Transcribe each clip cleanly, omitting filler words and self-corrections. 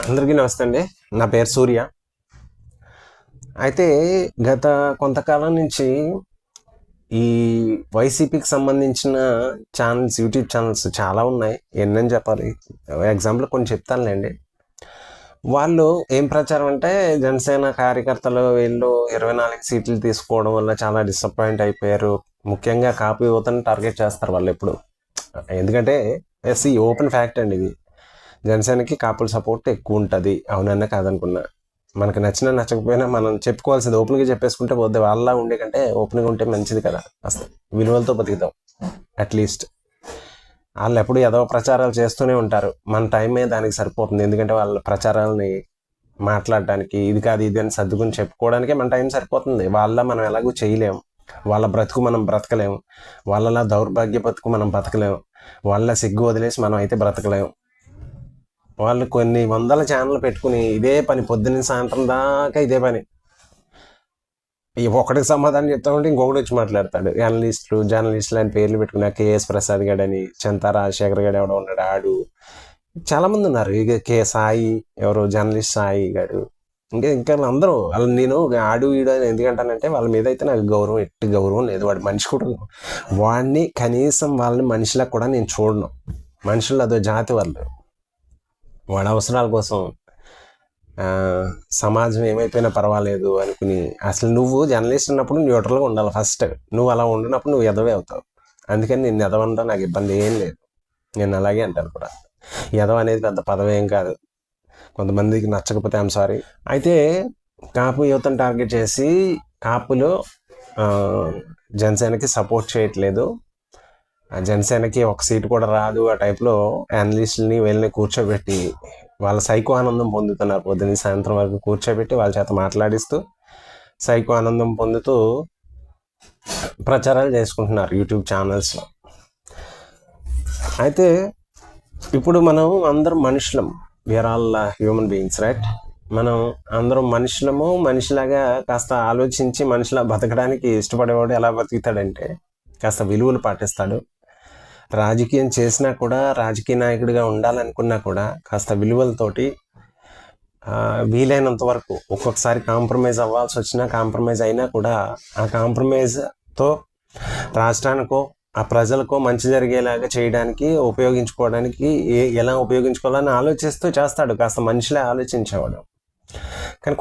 అందరికీ నమస్తే అండి. నా పేరు సూర్య. అయితే గత కొంతకాలం నుంచి ఈ వైసీపీకి సంబంధించిన యూట్యూబ్ ఛానల్స్ చాలా ఉన్నాయి. ఎన్నని చెప్పాలి, ఎగ్జాంపుల్ కొన్ని చెప్తానులేండి. వాళ్ళు ఏం ప్రచారం అంటే జనసేన కార్యకర్తలు వీళ్ళు 24 సీట్లు తీసుకోవడం వల్ల చాలా డిసప్పాయింట్ అయిపోయారు. ముఖ్యంగా కాపు యువతను టార్గెట్ చేస్తారు వాళ్ళు ఎప్పుడు. ఎందుకంటే ఓపెన్ ఫ్యాక్ట్ అండి ఇది. జనసేనకి కాపుల సపోర్ట్ ఎక్కువ ఉంటుంది, అవునన్నా కాదనుకున్నా. మనకు నచ్చినా నచ్చకపోయినా మనం చెప్పుకోవాల్సింది ఓపెన్గా చెప్పేసుకుంటే పోద్ది. వాళ్ళ ఉండే కంటే ఓపెన్గా ఉంటే మంచిది కదా. అసలు విలువలతో బతుకుతాం. అట్లీస్ట్ వాళ్ళు ఎప్పుడు ఏదో ప్రచారాలు చేస్తూనే ఉంటారు. మన టైమే దానికి సరిపోతుంది. ఎందుకంటే వాళ్ళ ప్రచారాలని మాట్లాడడానికి ఇది కాదు ఇది అని సర్దుకుని చెప్పుకోవడానికే మన టైం సరిపోతుంది. వాళ్ళ మనం ఎలాగూ చేయలేము. వాళ్ళ బ్రతుకు మనం బ్రతకలేము. వాళ్ళలా దౌర్భాగ్య బతుకు మనం బతకలేము. వాళ్ళ సిగ్గు వదిలేసి మనం అయితే బ్రతకలేము. వాళ్ళు కొన్ని వందల ఛానల్ పెట్టుకుని ఇదే పని పొద్దున్న సాయంత్రం దాకా ఇదే పని. ఒకటికి సమాధానం చెప్తా ఉంటే ఇంకొకటి వచ్చి మాట్లాడతాడు. జర్నలిస్టులు అని పేర్లు పెట్టుకున్నా కేఎస్ ప్రసాద్ గడని, చెంతా రాజశేఖర్ గడు ఎవడో ఉన్నాడు, ఆడు చాలా మంది ఉన్నారు. ఇక సాయి ఎవరు జర్నలిస్ట్ సాయి గారు, ఇంకా అందరూ వాళ్ళు. నేను ఆడు ఈడు అని ఎందుకంటానంటే వాళ్ళ మీద అయితే నాకు ఎట్టి గౌరవం లేదు. వాడు మనిషి కూడా, వాడిని కనీసం వాళ్ళని మనిషిలా కూడా నేను చూడను. మనుషులు అదో జాతి వాళ్ళు. వాడి అవసరాల కోసం సమాజం ఏమైపోయినా పర్వాలేదు అనుకుని, అసలు నువ్వు జర్నలిస్ట్ ఉన్నప్పుడు న్యూట్రల్గా ఉండాలి ఫస్ట్. నువ్వు అలా ఉండినప్పుడు నువ్వు ఎదవే అవుతావు. అందుకని నేను ఎదవంటా నాకు ఇబ్బంది ఏం లేదు. నేను అలాగే అంటాను కూడా. ఎదవ అనేది పెద్ద పదవి ఏం కాదు. కొంతమందికి నచ్చకపోతే ఐమ్ సారీ. అయితే కాపు యువతను టార్గెట్ చేసి కాపులు జనసేనకి సపోర్ట్ చేయట్లేదు, జనసేనకి ఒక సీటు కూడా రాదు ఆ టైప్లో అనలిస్టులని వీళ్ళని కూర్చోబెట్టి వాళ్ళ సైకో ఆనందం పొందుతున్నారు. పొద్దున్న సాయంత్రం వరకు కూర్చోబెట్టి వాళ్ళ చేత మాట్లాడిస్తూ సైకో ఆనందం పొందుతూ ప్రచారాలు చేసుకుంటున్నారు యూట్యూబ్ ఛానల్స్లో. అయితే ఇప్పుడు మనం అందరం మనుషులం. We are all human beings, right? మనం అందరం మనుషులము. మనిషిలాగా కాస్త ఆలోచించి మనిషిలా బతకడానికి ఇష్టపడేవాడు ఎలా బతుకుతాడంటే కాస్త విలువలు పాటిస్తాడు. రాజకీయం చేసినా కూడా, రాజకీయ నాయకుడిగా ఉండాలనుకున్నా కూడా కాస్త విలువలతోటి వీలైనంత వరకు ఒక్కొక్కసారి కాంప్రమైజ్ అవ్వాల్సి వచ్చినా, కాంప్రమైజ్ అయినా కూడా ఆ కాంప్రమైజ్తో రాష్ట్రానికో ఆ ప్రజలకో మంచి జరిగేలాగా చేయడానికి, ఉపయోగించుకోవడానికి ఎలా ఉపయోగించుకోవాలని ఆలోచిస్తూ చేస్తాడు. కాస్త మనిషిలే ఆలోచించేవాడు. కానీ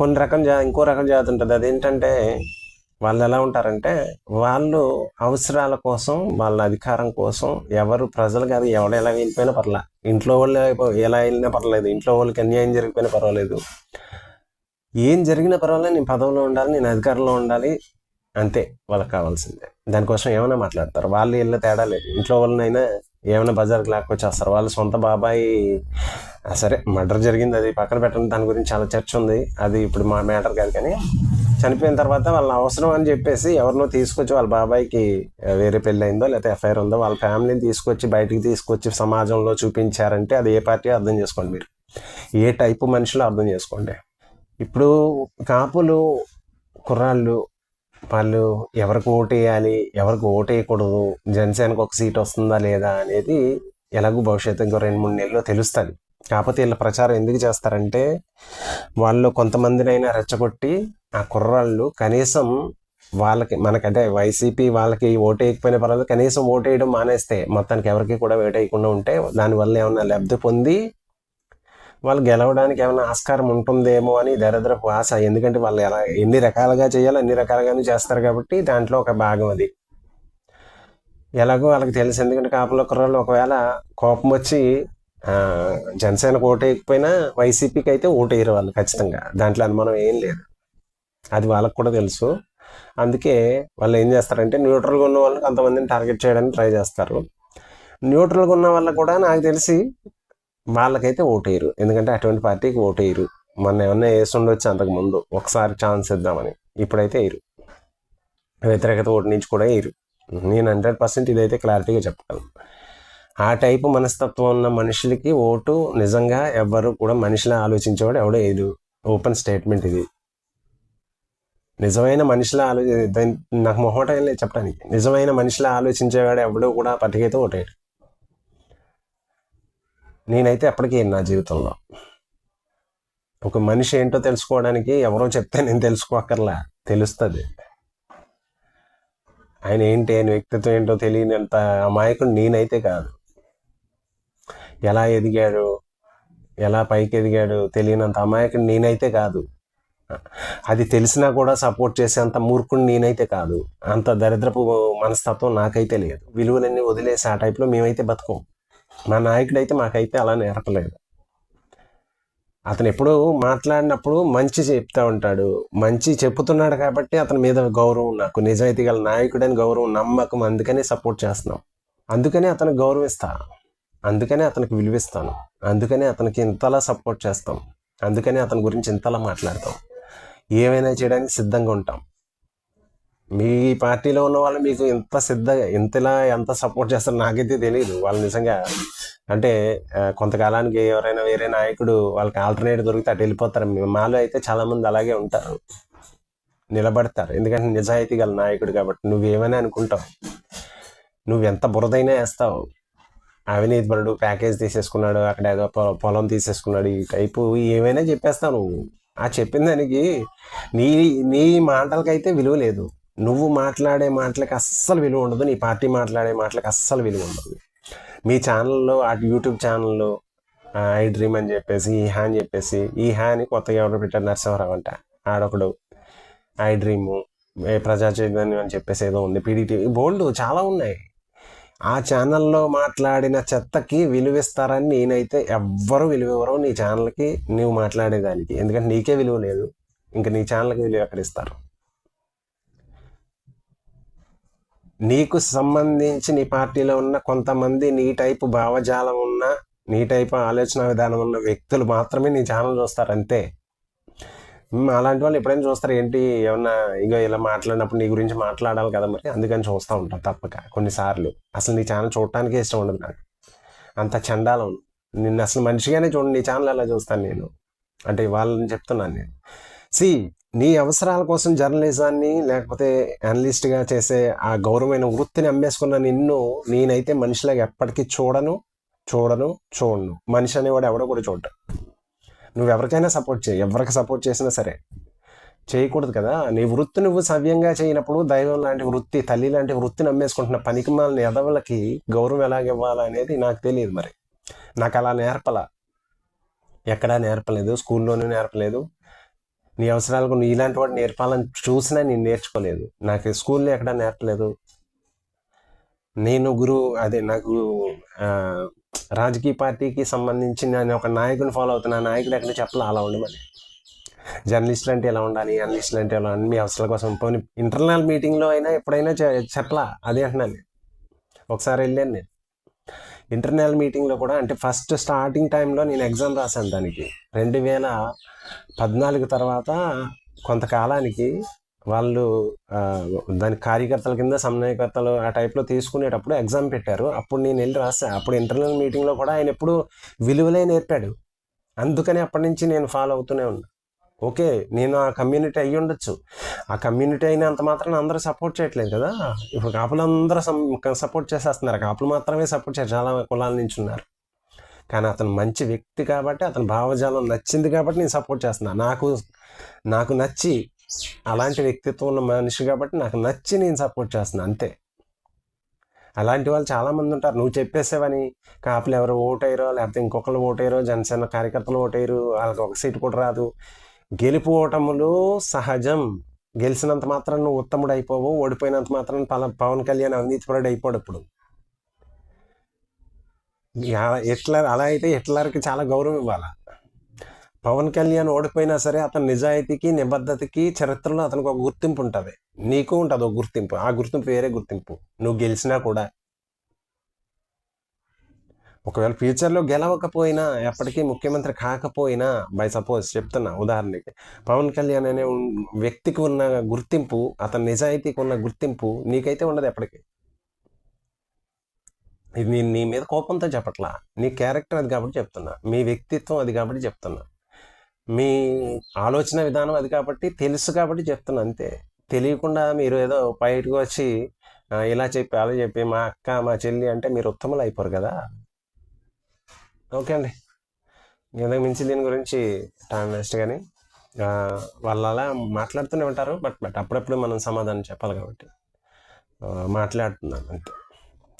ఇంకో రకం జాతి ఉంటుంది. అదేంటంటే వాళ్ళు ఎలా ఉంటారంటే వాళ్ళు అవసరాల కోసం, వాళ్ళ అధికారం కోసం ఎవరు ప్రజలు కాదు, ఎవడు ఎలా వెళ్ళిపోయినా పర్లేదు, ఇంట్లో వాళ్ళు ఎలా వెళ్ళినా పర్లేదు, ఇంట్లో వాళ్ళకి అన్యాయం జరిగిపోయినా పర్వాలేదు, ఏం జరిగినా పర్వాలేదు, నేను పదవిలో ఉండాలి, నేను అధికారంలో ఉండాలి, అంతే వాళ్ళకి కావాల్సిందే. దానికోసం ఏమైనా మాట్లాడతారు. వాళ్ళు వెళ్ళే తేడా లేదు. ఇంట్లో వాళ్ళనైనా ఏమైనా బజార్కి లాక్కొచ్చేస్తారు. వాళ్ళ సొంత బాబాయి సరే మర్డర్ జరిగింది, అది పక్కన పెట్టండి, దాని గురించి చాలా చర్చ ఉంది, అది ఇప్పుడు మా మ్యాటర్ కాదు. కానీ చనిపోయిన తర్వాత వాళ్ళ అవసరం అని చెప్పేసి ఎవరినో తీసుకొచ్చి, వాళ్ళ బాబాయికి వేరే పెళ్ళి అయిందో లేకపోతే ఎఫ్ఐఆర్ ఉందో, వాళ్ళ ఫ్యామిలీని తీసుకొచ్చి బయటికి తీసుకొచ్చి సమాజంలో చూపించారంటే అది ఏ పార్టీ అర్థం చేసుకోండి. మీరు ఏ టైపు మనుషులు అర్థం చేసుకోండి. ఇప్పుడు కాపులు కుర్రాళ్ళు వాళ్ళు ఎవరికి ఓటు వేయాలి, ఎవరికి ఓటు వేయకూడదు, జనసేనకు ఒక సీట్ వస్తుందా లేదా అనేది ఎలాగో భవిష్యత్తు ఇంకో 2-3 నెలల్లో తెలుస్తుంది. కాకపోతే వీళ్ళ ప్రచారం ఎందుకు చేస్తారంటే వాళ్ళు కొంతమందినైనా రెచ్చగొట్టి ఆ కుర్రాళ్ళు కనీసం వాళ్ళకి, మనకంటే వైసీపీ వాళ్ళకి ఓటు వేయకపోయినా పర్వాలేదు, కనీసం ఓటు వేయడం మానేస్తే మొత్తానికి ఎవరికి కూడా ఓటు వేయకుండా ఉంటే దానివల్ల ఏమైనా లబ్ధి పొంది వాళ్ళు గెలవడానికి ఏమైనా ఆస్కారం ఉంటుందేమో అని దరిద్రపు ఆశ. ఎందుకంటే వాళ్ళు ఎన్ని రకాలుగా చేయాలో అన్ని రకాలుగానే చేస్తారు కాబట్టి దాంట్లో ఒక భాగం అది. ఎలాగో వాళ్ళకి తెలుసు. ఎందుకంటే కాపుల కుర్రాళ్ళు ఒకవేళ కోపం వచ్చి జనసేనకు ఓటు వేయకపోయినా వైసీపీకి అయితే ఓటు వేయరు వాళ్ళు ఖచ్చితంగా. దాంట్లో అనుమానం ఏం లేదు. అది వాళ్ళకు కూడా తెలుసు. అందుకే వాళ్ళు ఏం చేస్తారంటే న్యూట్రల్గా ఉన్న వాళ్ళకి కొంతమందిని టార్గెట్ చేయడానికి ట్రై చేస్తారు. న్యూట్రల్గా ఉన్న వాళ్ళకు కూడా నాకు తెలిసి వాళ్ళకైతే ఓటేయరు. ఎందుకంటే అటువంటి పార్టీకి ఓటేయరు. మొన్న ఏమన్నా వేసి ఉండొచ్చు అంతకుముందు, ఒకసారి ఛాన్స్ ఇద్దామని. ఇప్పుడైతే వేయరు. వ్యతిరేకత ఓటు నుంచి కూడా వేయరు. నేను 100% ఇదైతే క్లారిటీగా చెప్పగలను. ఆ టైపు మనస్తత్వం ఉన్న మనుషులకి ఓటు నిజంగా ఎవ్వరు కూడా మనిషిలా ఆలోచించేవాడు ఎవడో వేయదు. ఓపెన్ స్టేట్మెంట్ ఇది. నిజమైన మనిషిలా నాకు మొహమాటం లేదు చెప్పడానికి. నిజమైన మనిషిలా ఆలోచించేవాడు ఎవడో కూడా పట్టికైతే ఓటేయడు. నేనైతే ఎప్పటికీ నా జీవితంలో ఒక మనిషి ఏంటో తెలుసుకోవడానికి ఎవరో చెప్తే నేను తెలుసుకోక్కర్లా, తెలుస్తుంది. ఆయన ఏంటి, ఆయన వ్యక్తిత్వం ఏంటో తెలియనంత అమాయకుడు నేనైతే కాదు. ఎలా ఎదిగాడు, ఎలా పైకి ఎదిగాడు తెలియనంత అమాయకుడు నేనైతే కాదు. అది తెలిసినా కూడా సపోర్ట్ చేసే అంత మూర్ఖుడు నేనైతే కాదు. అంత దరిద్రపు మనస్తత్వం నాకైతే లేదు. విలువలన్నీ వదిలేసి ఆ టైప్లో మేమైతే బతకం. మా నాయకుడైతే మాకైతే అలా నేర్పలేదు. అతను ఎప్పుడూ మాట్లాడినప్పుడు మంచి చెప్తా ఉంటాడు. మంచి చెప్పుతున్నాడు కాబట్టి అతని మీద గౌరవం, నాకు నిజాయితీ గల నాయకుడని గౌరవం, నమ్మకం. అందుకనే సపోర్ట్ చేస్తున్నాం, అందుకనే అతనికి గౌరవిస్తా, అందుకనే అతనికి విలువిస్తాను, అందుకనే అతనికి ఇంతలా సపోర్ట్ చేస్తాం, అందుకనే అతని గురించి ఇంతలా మాట్లాడతాం. ఏమైనా చేయడానికి సిద్ధంగా ఉంటాం. మీ పార్టీలో ఉన్న వాళ్ళు మీకు ఇంతలా ఎంత సపోర్ట్ చేస్తారో నాకైతే తెలియదు. వాళ్ళు నిజంగా అంటే కొంతకాలానికి ఎవరైనా వేరే నాయకుడు వాళ్ళకి ఆల్టర్నేట్ దొరికితే అటు వెళ్ళిపోతారు. మాలో అయితే చాలామంది అలాగే ఉంటారు, నిలబడతారు. ఎందుకంటే నిజాయితీ గల నాయకుడు కాబట్టి. నువ్వేమైనా అనుకుంటావు, నువ్వెంత బురదైనా వేస్తావు. అవినీతి పరుడు, ప్యాకేజ్ తీసేసుకున్నాడు, అక్కడ ఏదో పొలం తీసేసుకున్నాడు, ఈ టైపు ఏమైనా చెప్పేస్తావు నువ్వు. ఆ చెప్పిన దానికి నీ నీ మాటలకైతే విలువ లేదు. నువ్వు మాట్లాడే మాటలకి అస్సలు విలువ ఉండదు. నీ పార్టీ మాట్లాడే మాటలకి అస్సలు విలువ ఉండదు. మీ ఛానల్లో, అటు యూట్యూబ్ ఛానల్లో ఐ డ్రీమ్ అని చెప్పేసి, ఈ హ్యా అని చెప్పేసి, ఈ హ్యా అని కొత్తగా ఎవరు పెట్టారు, నరసింహారావు అంట ఆడొకడు. ఐ డ్రీము, ప్రజా చైతన్యం అని చెప్పేసి ఏదో ఉంది, పీడీటీవీ, బోల్డ్ చాలా ఉన్నాయి. ఆ ఛానల్లో మాట్లాడిన చెత్తకి విలువిస్తారని నేనైతే ఎవ్వరూ విలువ నీ ఛానల్కి, నువ్వు మాట్లాడేదానికి. ఎందుకంటే నీకే విలువ లేదు, ఇంకా నీ ఛానల్కి విలువ ఎక్కడ ఇస్తారు? నీకు సంబంధించి నీ పార్టీలో ఉన్న కొంతమంది నీ టైపు భావజాలం ఉన్న, నీ టైపు ఆలోచన విధానం ఉన్న వ్యక్తులు మాత్రమే నీ ఛానల్ చూస్తారు, అంతే. అలాంటి వాళ్ళు ఎప్పుడైనా చూస్తారు ఏంటి, ఏమన్నా ఇగో ఇలా మాట్లాడినప్పుడు నీ గురించి మాట్లాడాలి కదా మరి, అందుకని చూస్తూ ఉంటాను తప్పక. కొన్నిసార్లు అసలు నీ ఛానల్ చూడటానికే ఇష్టం ఉండదు నాకు, అంత చండాలం. నిన్ను అసలు మనిషిగానే చూడండి, నీ ఛానల్ ఎలా చూస్తాను నేను అంటే వాళ్ళని చెప్తున్నాను నేను. నీ అవసరాల కోసం జర్నలిజాన్ని లేకపోతే అనలిస్ట్గా చేసే ఆ గౌరవమైన వృత్తిని అమ్మేసుకున్న నిన్ను నేనైతే మనిషిలాగా ఎప్పటికీ చూడను. మనిషి అనేవాడు ఎవడో కూడా చూడటం. నువ్వు ఎవరికైనా సపోర్ట్ చేయి, ఎవరికి సపోర్ట్ చేసినా సరే, చేయకూడదు కదా. నీ వృత్తి నువ్వు సవ్యంగా చేయనప్పుడు దైవం లాంటి వృత్తి, తల్లి లాంటి వృత్తిని అమ్మేసుకుంటున్న పనికిమాలిన ఎదవలకి గౌరవం ఎలాగ ఇవ్వాలనేది నాకు తెలియదు. మరి నాకు అలా ఎక్కడా నేర్పలేదు, స్కూల్లోనూ నేర్పలేదు. నీ అవసరాలకు నీ ఇలాంటి వాడు నేర్పాలని చూసినా నేను నేర్చుకోలేదు. నాకు స్కూల్లో ఎక్కడా నేర్పలేదు. నాకు రాజకీయ పార్టీకి సంబంధించి నేను ఒక నాయకుని ఫాలో అవుతున్నా, నాయకుడు ఎక్కడ చెప్పాలి అలా ఉండమని. జర్నలిస్టులు అంటే ఎలా ఉండాలి, అనలిస్టులు అంటే ఎలా, మీ అవసరాల కోసం పోనీ ఇంటర్నల్ మీటింగ్లో అయినా ఎప్పుడైనా చెప్పలా. అదే అంటున్నాను. ఒకసారి వెళ్ళాను నేను ఇంటర్నల్ మీటింగ్లో కూడా, అంటే ఫస్ట్ స్టార్టింగ్ టైంలో నేను ఎగ్జామ్ రాశాను దానికి. 2014 తర్వాత కొంతకాలానికి వాళ్ళు దాని కార్యకర్తల కింద సమన్వయకర్తలు ఆ టైప్లో తీసుకునేటప్పుడు ఎగ్జామ్ పెట్టారు. అప్పుడు నేను వెళ్ళి రాసా. అప్పుడు ఇంటర్నల్ మీటింగ్లో కూడా ఆయన ఎప్పుడు విలువలే నేర్పాడు. అందుకని అప్పటి నుంచి నేను ఫాలో అవుతూనే ఉన్నా. ఓకే, నేను ఆ కమ్యూనిటీ అయ్యి ఉండొచ్చు, ఆ కమ్యూనిటీ అయినంత మాత్రం అందరూ సపోర్ట్ చేయట్లేదు కదా. ఇప్పుడు కాపులు అందరూ సపోర్ట్ చేసేస్తున్నారు, కాపులు మాత్రమే సపోర్ట్ చేయాలి, చాలా కులాల నుంచి ఉన్నారు. కానీ అతను మంచి వ్యక్తి కాబట్టి, అతని భావజాలం నచ్చింది కాబట్టి నేను సపోర్ట్ చేస్తున్నా. నాకు నచ్చి, అలాంటి వ్యక్తిత్వం ఉన్న మనిషి కాబట్టి నాకు నచ్చి నేను సపోర్ట్ చేస్తున్నా, అంతే. అలాంటి వాళ్ళు చాలామంది ఉంటారు. నువ్వు చెప్పేసేవని కాపులు ఎవరు ఓటేయరో, లేకపోతే ఇంకొకరు ఓటేయరో, జనసేన కార్యకర్తలు ఓటేయరు, వాళ్ళకి ఒక సీటు కూడా రాదు. గెలుపు ఓటములు సహజం. గెలిచినంత మాత్రం నువ్వు ఉత్తముడు అయిపోవు, ఓడిపోయినంత మాత్రం పవన్ కళ్యాణ్ అవినీతిపరుడు అయిపోడు. ఇప్పుడు అలా అయితే హిట్లర్కి చాలా గౌరవం ఇవ్వాలి. పవన్ కళ్యాణ్ ఓడిపోయినా సరే అతని నిజాయితీకి, నిబద్ధతకి చరిత్రలో అతనికి ఒక గుర్తింపు ఉంటుంది. నీకు ఉంటుంది ఒక గుర్తింపు. ఆ గుర్తింపు వేరే గుర్తింపు. నువ్వు గెలిచినా కూడా, ఒకవేళ ఫ్యూచర్లో గెలవకపోయినా, ఎప్పటికీ ముఖ్యమంత్రి కాకపోయినా, బై సపోజ్ చెప్తున్నా ఉదాహరణకి, పవన్ కళ్యాణ్ అనే వ్యక్తికి ఉన్న గుర్తింపు, అతని నిజాయితీకి ఉన్న గుర్తింపు నీకైతే ఉండదు ఎప్పటికీ. ఇది నేను నీ మీద కోపంతో చెప్పట్లా, నీ క్యారెక్టర్ అది కాబట్టి చెప్తున్నా, మీ వ్యక్తిత్వం అది కాబట్టి చెప్తున్నా, మీ ఆలోచన విధానం అది కాబట్టి, తెలుసు కాబట్టి చెప్తున్నా, అంతే. తెలియకుండా మీరు ఏదో బయటకు వచ్చి ఇలా చెప్పి అలా చెప్పి మా అక్క మా చెల్లి అంటే మీరు ఉత్తములు అయిపోరు కదా. ఓకే అండి. ఇంతకు మించి దీని గురించి టైం వేస్ట్ కానీ వాళ్ళు అలా మాట్లాడుతూనే ఉంటారు. బట్ అప్పుడప్పుడు మనం సమాధానం చెప్పాలి కాబట్టి మాట్లాడుతున్నాను అంతే.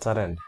సరే అండి.